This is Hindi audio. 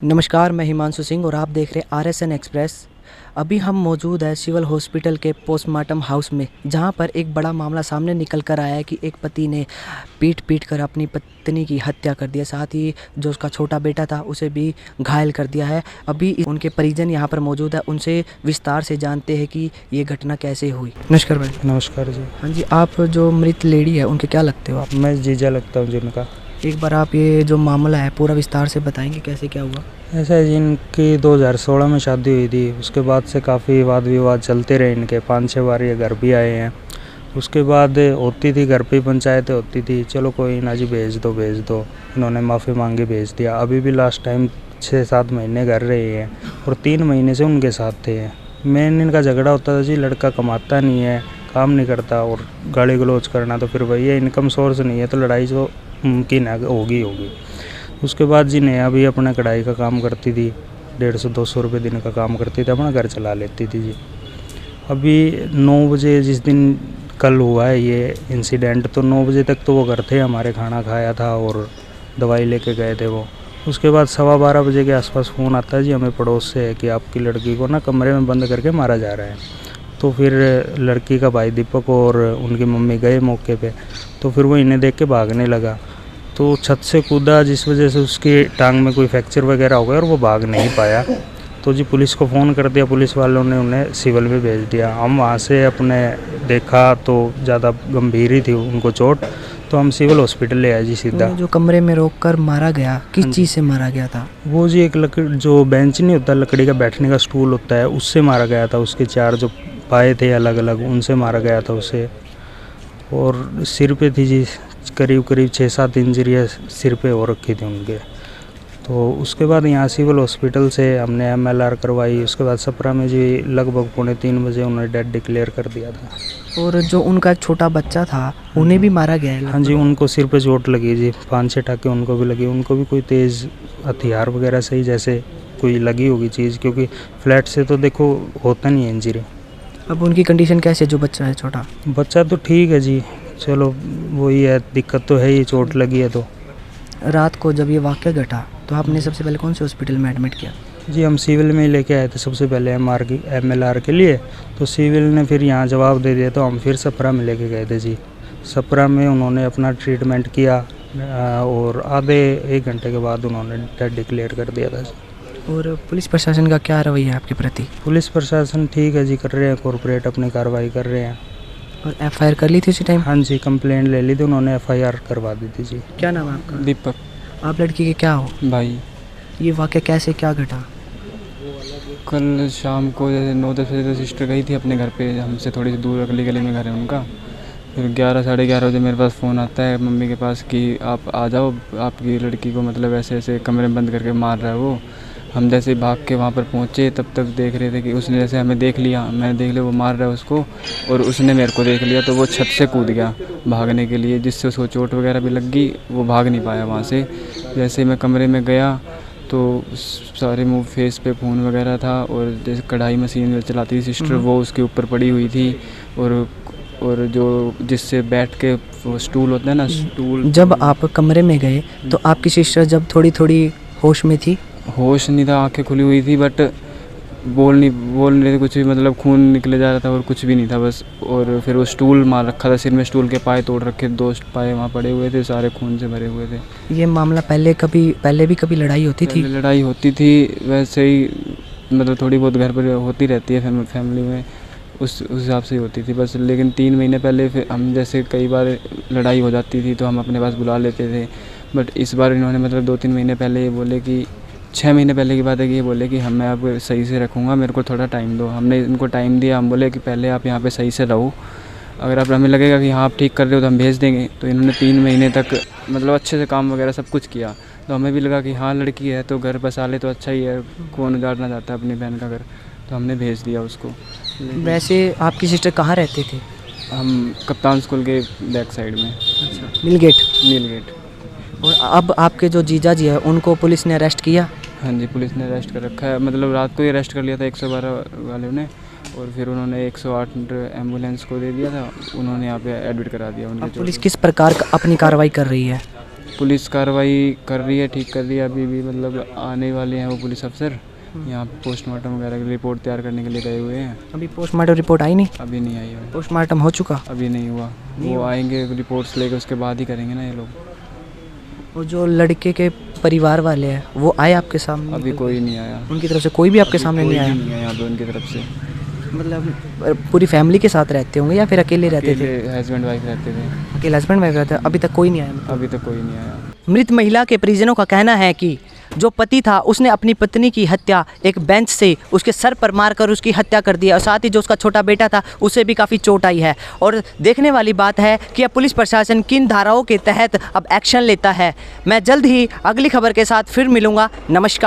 नमस्कार, मैं हिमांशु सिंह और आप देख रहे हैं RSN एक्सप्रेस। अभी हम मौजूद है सिविल हॉस्पिटल के पोस्टमार्टम हाउस में, जहां पर एक बड़ा मामला सामने निकल कर आया है कि एक पति ने पीट कर अपनी पत्नी की हत्या कर दिया, साथ ही जो उसका छोटा बेटा था उसे भी घायल कर दिया है। अभी उनके परिजन यहां पर मौजूद है, उनसे विस्तार से जानते हैं कि ये घटना कैसे हुई। नमस्कार भाई। नमस्कार जी। हाँ जी, आप जो मृत लेडी है उनके क्या लगते हो आप? मैं जीजा लगता हूँ जिनका। एक बार आप ये जो मामला है पूरा विस्तार से बताएंगे कैसे क्या हुआ? ऐसा है, जिनकी 2016 में शादी हुई थी, उसके बाद से काफ़ी वाद विवाद चलते रहे इनके। 5-6 बार ये घर भी आए हैं। उसके बाद होती थी घर पे ही पंचायतें होती थी, चलो कोई ना जी भेज दो। इन्होंने माफ़ी मांगी, भेज दिया। अभी भी लास्ट टाइम 6-7 महीने घर रहे हैं और 3 महीने से उनके साथ थे। मेन इनका झगड़ा होता था जी, लड़का कमाता नहीं है, काम नहीं करता और गाली गलौज करना, तो फिर भैया इनकम सोर्स नहीं है तो लड़ाई जो मुमकिन है होगी। उसके बाद जी नया भी अपना कढ़ाई का काम करती थी, 150-200 रुपये दिन का काम करती थी, अपना घर चला लेती थी जी। अभी 9 बजे जिस दिन कल हुआ है ये इंसिडेंट, तो 9 बजे तक तो वो घर थे, हमारे खाना खाया था और दवाई लेके गए थे वो। उसके बाद 12:15 बजे के आसपास फ़ोन आता है जी हमें पड़ोस से, है कि आपकी लड़की को ना कमरे में बंद करके मारा जा रहा है। तो फिर लड़की का भाई दीपक और उनकी मम्मी गए मौके पे, तो फिर वो इन्हें देख के भागने लगा, तो छत से कूदा, जिस वजह से उसकी टांग में कोई फ्रैक्चर वगैरह हो गया और वो भाग नहीं पाया। तो जी पुलिस को फ़ोन कर दिया, पुलिस वालों ने उन्हें सिविल में भेज दिया। हम वहाँ से अपने देखा तो ज़्यादा गंभीर ही थी उनको चोट, तो हम सिविल हॉस्पिटल ले आए जी सीधा। तो जो कमरे में रोककर मारा गया, किस चीज़ से मारा गया था? वो जी एक लकड़ी, जो बेंच नहीं होता लकड़ी का बैठने का स्टूल होता है, उससे मारा गया था। उसके 4 जो पाए थे अलग अलग, उनसे मारा गया था उसे। और सिर पे थी जी करीब 6-7 इंजरियाँ सिर पे हो रखी थी उनके। तो उसके बाद यहाँ सिविल हॉस्पिटल से हमने MLR करवाई। उसके बाद सपरा में जी लगभग 2:45 बजे उन्होंने डेड डिक्लेयर कर दिया था। और जो उनका एक छोटा बच्चा था उन्हें भी मारा गया है? हाँ जी, उनको सिर पे चोट लगी जी, 5-6 टाँके उनको भी लगी। उनको भी कोई तेज़ हथियार वगैरह से ही जैसे कोई लगी होगी चीज़, क्योंकि फ्लैट से तो देखो होता नहीं है इंजरी। अब उनकी कंडीशन कैसे है जो बच्चा है छोटा? बच्चा तो ठीक है जी, चलो वही है, दिक्कत तो है ही, चोट लगी है तो। रात को जब ये वाक़या घटा तो आपने सबसे पहले कौन से हॉस्पिटल में एडमिट किया? जी हम सिविल में ही लेके आए थे सबसे पहले MLR के लिए, तो सिविल ने फिर यहाँ जवाब दे दिया, तो हम फिर सपरा में लेके गए थे जी। सपरा में उन्होंने अपना ट्रीटमेंट किया और आधे 1 घंटे के बाद उन्होंने डेड डिक्लेयर कर दिया था जी। और पुलिस प्रशासन का क्या रवैया है आपके प्रति? पुलिस प्रशासन ठीक है जी, कर रहे हैं, कॉर्पोरेट अपनी कार्रवाई कर रहे हैं। और FIR कर ली थी उसी टाइम? हाँ जी, कंप्लेंट ले ली थी उन्होंने, FIR करवा दी थी जी। क्या नाम है आपका? दीपक आप लड़की के क्या हो? भाई। ये वाक़या कैसे क्या घटा? कल शाम को जैसे 9-10 बजे तो सिस्टर गई थी अपने घर पे, हमसे थोड़ी सी दूर अगली गली में घर है उनका। फिर 11-11:30 बजे मेरे पास फ़ोन आता है मम्मी के पास कि आप आ जाओ, आपकी लड़की को मतलब ऐसे ऐसे कमरे में बंद करके मार रहा है वो। हम जैसे भाग के वहाँ पर पहुँचे, तब तक देख रहे थे कि उसने जैसे हमें देख लिया, मैंने देख लिया वो मार रहा है उसको, और उसने मेरे को देख लिया, तो वो छत से कूद गया भागने के लिए, जिससे उसको चोट वगैरह भी लग गई, वो भाग नहीं पाया वहाँ से। जैसे मैं कमरे में गया तो सारे मुँह फेस पे खून वगैरह था, और जैसे कढ़ाई मशीन चलाती थी सिस्टर, वो उसके ऊपर पड़ी हुई थी, और जो जिससे बैठ के वो स्टूल होता है ना, स्टूल। जब आप कमरे में गए तो आपकी सिस्टर जब थोड़ी होश में थी? होश नहीं था, आंखें खुली हुई थी, बट बोल नहीं रहे थे कुछ भी, मतलब खून निकले जा रहा था और कुछ भी नहीं था बस। और फिर वो स्टूल मार रखा था सिर में, स्टूल के पाए तोड़ रखे, 2 पाए वहाँ पड़े हुए थे, सारे खून से भरे हुए थे। ये मामला पहले भी कभी लड़ाई होती थी? लड़ाई होती थी वैसे ही, मतलब थोड़ी बहुत घर पर होती रहती है फैमिली में, उस हिसाब से ही होती थी बस। लेकिन 3 महीने पहले फिर हम जैसे कई बार लड़ाई हो जाती थी तो हम अपने पास बुला लेते थे, बट इस बार इन्होंने मतलब 2-3 महीने पहले ये बोले कि 6 महीने पहले की बात है कि ये बोले कि मैं आप सही से रखूँगा, मेरे को थोड़ा टाइम दो। हमने इनको टाइम दिया, हम बोले कि पहले आप यहाँ पे सही से रहो, अगर आप हमें लगेगा कि हाँ आप ठीक कर रहे हो तो हम भेज देंगे। तो इन्होंने 3 महीने तक मतलब अच्छे से काम वगैरह सब कुछ किया, तो हमें भी लगा कि हाँ लड़की है तो घर बसा ले तो अच्छा ही है, कौन उजाड़ना चाहता है अपनी बहन का घर, तो हमने भेज दिया उसको। वैसे आपकी सिस्टर कहाँ रहते थे? हम कप्तान स्कूल के बैक साइड में। अच्छा, नीलगेट। और अब आपके जो जीजा जी है उनको पुलिस ने अरेस्ट किया? हाँ जी, पुलिस ने अरेस्ट कर रखा है, मतलब रात को ही अरेस्ट कर लिया था 112 वालों ने, और फिर उन्होंने 108 एम्बुलेंस को दे दिया था, उन्होंने यहाँ पे एडमिट करा दिया उनके। पुलिस किस प्रकार अपनी कार्रवाई कर रही है? पुलिस कार्रवाई कर रही है, ठीक कर रही है। अभी भी मतलब आने वाले हैं वो पुलिस अफसर, यहाँ पोस्टमार्टम वगैरह की रिपोर्ट तैयार करने के लिए गए हुए हैं। अभी पोस्टमार्टम रिपोर्ट आई नहीं? अभी नहीं आई है, पोस्टमार्टम हो चुका? अभी नहीं हुआ। वो आएंगे रिपोर्ट्स लेके, उसके बाद ही करेंगे ना ये लोग। और जो लड़के के परिवार वाले हैं वो आए आपके सामने? अभी कोई नहीं आया, उनकी तरफ से कोई भी आपके सामने नहीं आया? नहीं आया यहाँ पे उनकी तरफ से। मतलब पूरी फैमिली के साथ रहते होंगे या फिर अकेले रहते थे? हस्बैंड वाइफ रहते थे। अकेले हस्बैंड वाइफ रहते? अभी तक कोई नहीं आया? अभी तक कोई नहीं आया। मृत महिला के परिजनों का कहना है कि जो पति था उसने अपनी पत्नी की हत्या एक बेंच से उसके सर पर मारकर उसकी हत्या कर दी और साथ ही जो उसका छोटा बेटा था उसे भी काफ़ी चोट आई है। और देखने वाली बात है कि अब पुलिस प्रशासन किन धाराओं के तहत अब एक्शन लेता है। मैं जल्द ही अगली खबर के साथ फिर मिलूँगा। नमस्कार।